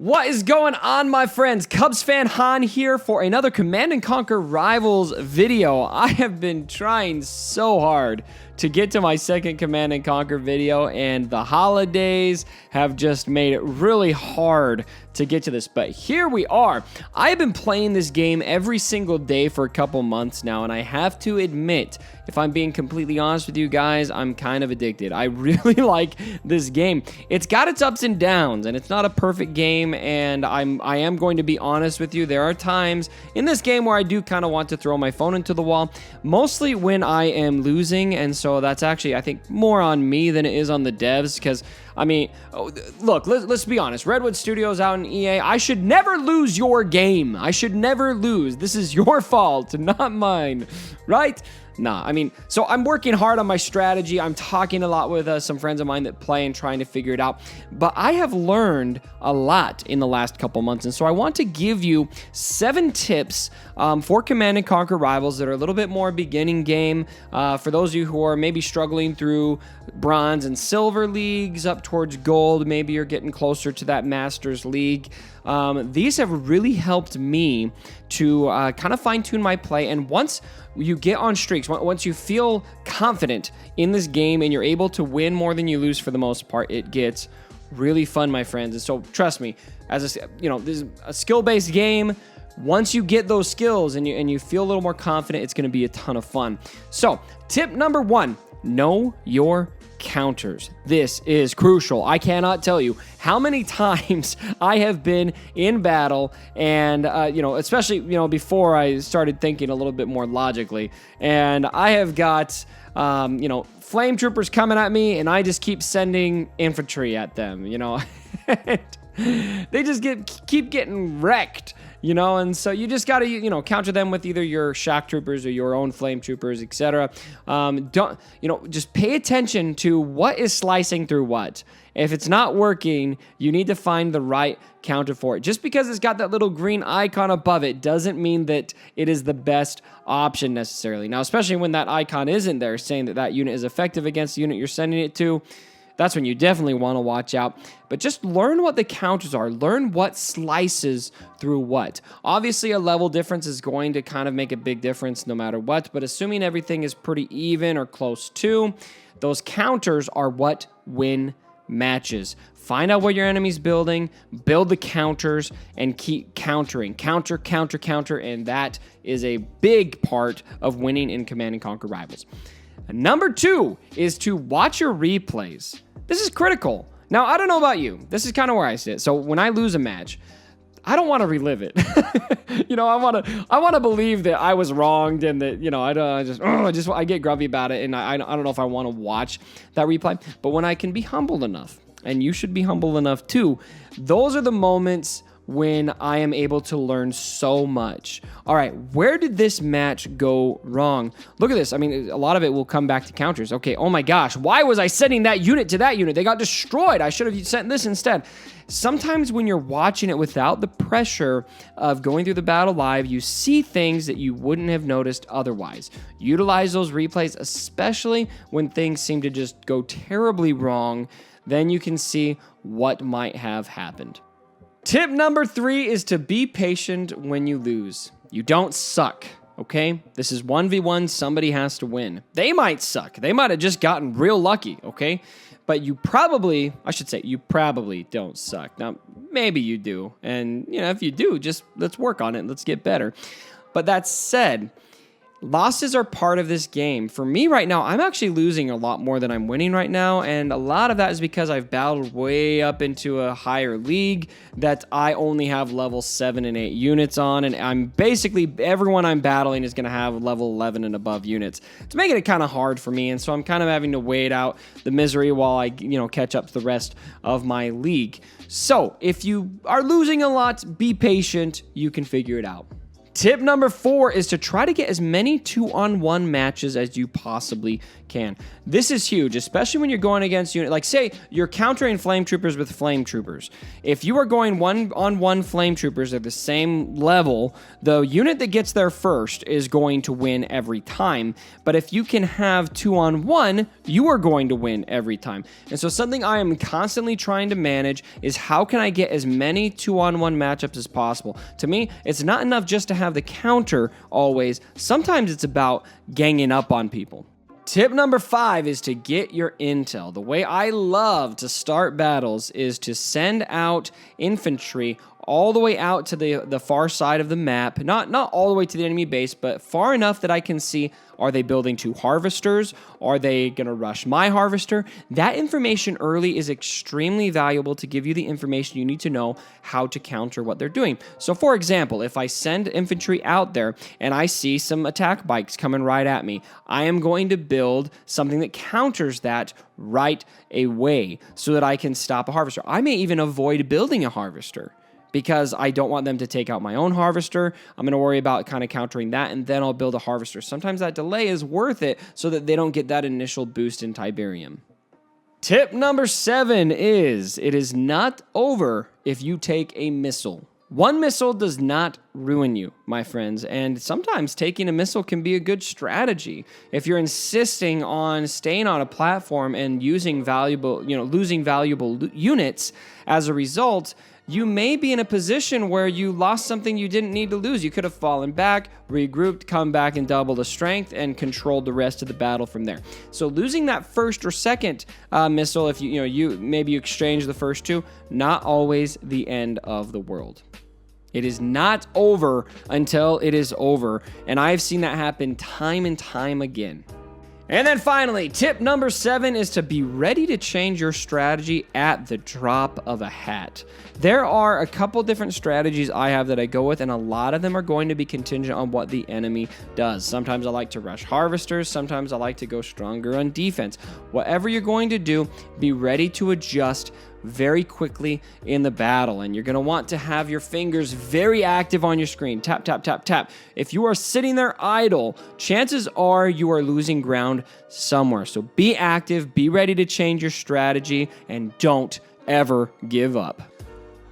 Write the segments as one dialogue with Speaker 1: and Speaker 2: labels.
Speaker 1: What is going on, my friends? Cubs fan Han here for another Command & Conquer Rivals video. I have been trying so hard to get to my second Command & Conquer video, and the holidays have just made it really hard to get to this, but here we are. I've been playing this game every single day for a couple months now, and I have to admit, if I'm being completely honest with you guys, I'm kind of addicted. I really like this game. It's got its ups and downs, and it's not a perfect game, and I am going to be honest with you. There are times in this game where I do kind of want to throw my phone into the wall, mostly when I am losing, and so that's actually, I think, more on me than it is on the devs, because I mean, look, let's be honest. Redwood Studios out in EA, I should never lose your game. I should never lose. This is your fault, not mine, right? Nah, I mean, so I'm working hard on my strategy. I'm talking a lot with some friends of mine that play and trying to figure it out. But I have learned a lot in the last couple months. And so I want to give you 7 tips for Command & Conquer Rivals that are a little bit more beginning game. For those of you who are maybe struggling through bronze and silver leagues up towards gold, maybe you're getting closer to that Masters League. These have really helped me to kind of fine-tune my play, and once you get on streaks, once you feel confident in this game and you're able to win more than you lose for the most part, it gets really fun, my friends. And so trust me, as this is a skill-based game. Once you get those skills and you feel a little more confident, it's going to be a ton of fun. So tip number 1, know your counters. This is crucial. I cannot tell you how many times I have been in battle and, especially, before I started thinking a little bit more logically, and I have got, flame troopers coming at me, and I just keep sending infantry at them, they just keep getting wrecked. And so you just got to, counter them with either your shock troopers or your own flame troopers, etc. Just pay attention to what is slicing through what. If it's not working, you need to find the right counter for it. Just because it's got that little green icon above it doesn't mean that it is the best option necessarily. Now, especially when that icon isn't there saying that unit is effective against the unit you're sending it to, that's when you definitely want to watch out. But just learn what the counters are. Learn what slices through what. Obviously, a level difference is going to kind of make a big difference no matter what. But assuming everything is pretty even or close to, those counters are what win matches. Find out what your enemy's building, build the counters, and keep countering. Counter, counter, counter. And that is a big part of winning in Command & Conquer Rivals. Number 2 is to watch your replays. This is critical. Now, I don't know about you. This is kind of where I sit. So when I lose a match, I don't want to relive it. I want to believe that I was wronged and that, I get grumpy about it, and I don't know if I want to watch that replay. But when I can be humble enough, and you should be humble enough too, those are the moments when I am able to learn so much. All right, where did this match go wrong? Look at this. I mean, a lot of it will come back to counters. Okay, oh my gosh, why was I sending that unit to that unit? They got destroyed. I should have sent this instead. Sometimes when you're watching it without the pressure of going through the battle live, you see things that you wouldn't have noticed otherwise. Utilize those replays, especially when things seem to just go terribly wrong. Then you can see what might have happened. Tip number 3 is to be patient when you lose. You don't suck, okay? This is 1v1, somebody has to win. They might suck. They might have just gotten real lucky, okay? But you probably don't suck. Now, maybe you do. And, if you do, just let's work on it. Let's get better. But that said, losses are part of this game. For me right now, I'm actually losing a lot more than I'm winning right now, and a lot of that is because I've battled way up into a higher league that I only have level 7 and 8 units on, and I'm basically, everyone I'm battling is going to have level 11 and above units. It's making it kind of hard for me, and so I'm kind of having to wait out the misery while I, catch up to the rest of my league. So, if you are losing a lot, be patient. You can figure it out. Tip number 4 is to try to get as many 2-on-1 matches as you possibly can. This is huge, especially when you're going against unit. Like, say you're countering flame troopers with flame troopers. If you are going 1-on-1 flame troopers at the same level, the unit that gets there first is going to win every time. But if you can have 2-on-1, you are going to win every time. And so something I am constantly trying to manage is how can I get as many 2-on-1 matchups as possible. To me, it's not enough just to have the counter always. Sometimes it's about ganging up on people. Tip number 5 is to get your intel. The way I love to start battles is to send out infantry all the way out to the far side of the map. Not all the way to the enemy base, but far enough that I can see, are they building 2 harvesters? Are they going to rush my harvester? That information early is extremely valuable to give you the information you need to know how to counter what they're doing. So for example, if I send infantry out there and I see some attack bikes coming right at me, I am going to build something that counters that right away so that I can stop a harvester. I may even avoid building a harvester, because I don't want them to take out my own harvester. I'm going to worry about kind of countering that, and then I'll build a harvester. Sometimes that delay is worth it so that they don't get that initial boost in Tiberium. Tip number 7 is, it is not over if you take a missile. One missile does not ruin you, my friends, and sometimes taking a missile can be a good strategy. If you're insisting on staying on a platform and using losing valuable units as a result, you may be in a position where you lost something you didn't need to lose. You could have fallen back, regrouped, come back and doubled the strength and controlled the rest of the battle from there. So losing that first or second missile, if maybe you exchange the first 2, not always the end of the world. It is not over until it is over, and I've seen that happen time and time again. And then finally, tip number 7 is to be ready to change your strategy at the drop of a hat. There are a couple different strategies I have that I go with, and a lot of them are going to be contingent on what the enemy does. Sometimes I like to rush harvesters. Sometimes I like to go stronger on defense. Whatever you're going to do, be ready to adjust very quickly in the battle, and you're going to want to have your fingers very active on your screen. Tap, tap, tap, tap. If you are sitting there idle, chances are you are losing ground somewhere. So be active, be ready to change your strategy, and don't ever give up.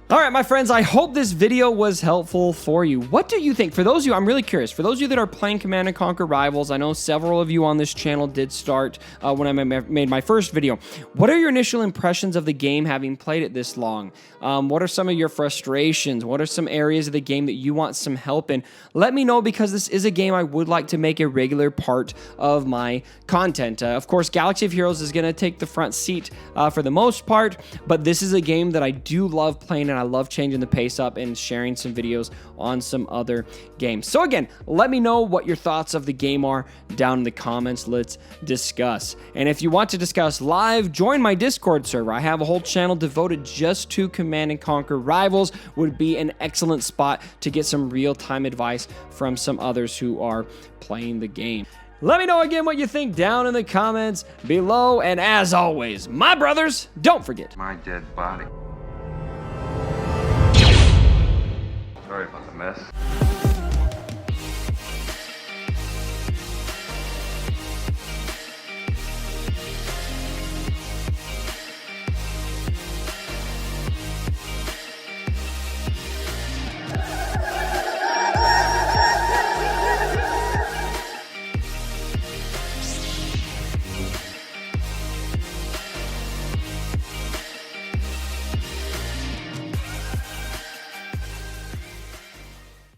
Speaker 1: All right, my friends, I hope this video was helpful for you. What do you think? For those of you, I'm really curious. For those of you that are playing Command & Conquer Rivals, I know several of you on this channel did start when I made my first video. What are your initial impressions of the game having played it this long? What are some of your frustrations? What are some areas of the game that you want some help in? Let me know, because this is a game I would like to make a regular part of my content. Of course, Galaxy of Heroes is going to take the front seat for the most part, but this is a game that I do love playing, and I love changing the pace up and sharing some videos on some other games. So again, let me know what your thoughts of the game are down in the comments. Let's discuss. And if you want to discuss live, join my Discord server. I have a whole channel devoted just to Command & Conquer Rivals. Would be an excellent spot to get some real-time advice from some others who are playing the game. Let me know again what you think down in the comments below. And as always, my brothers, don't forget
Speaker 2: my dead body. Sorry about the mess.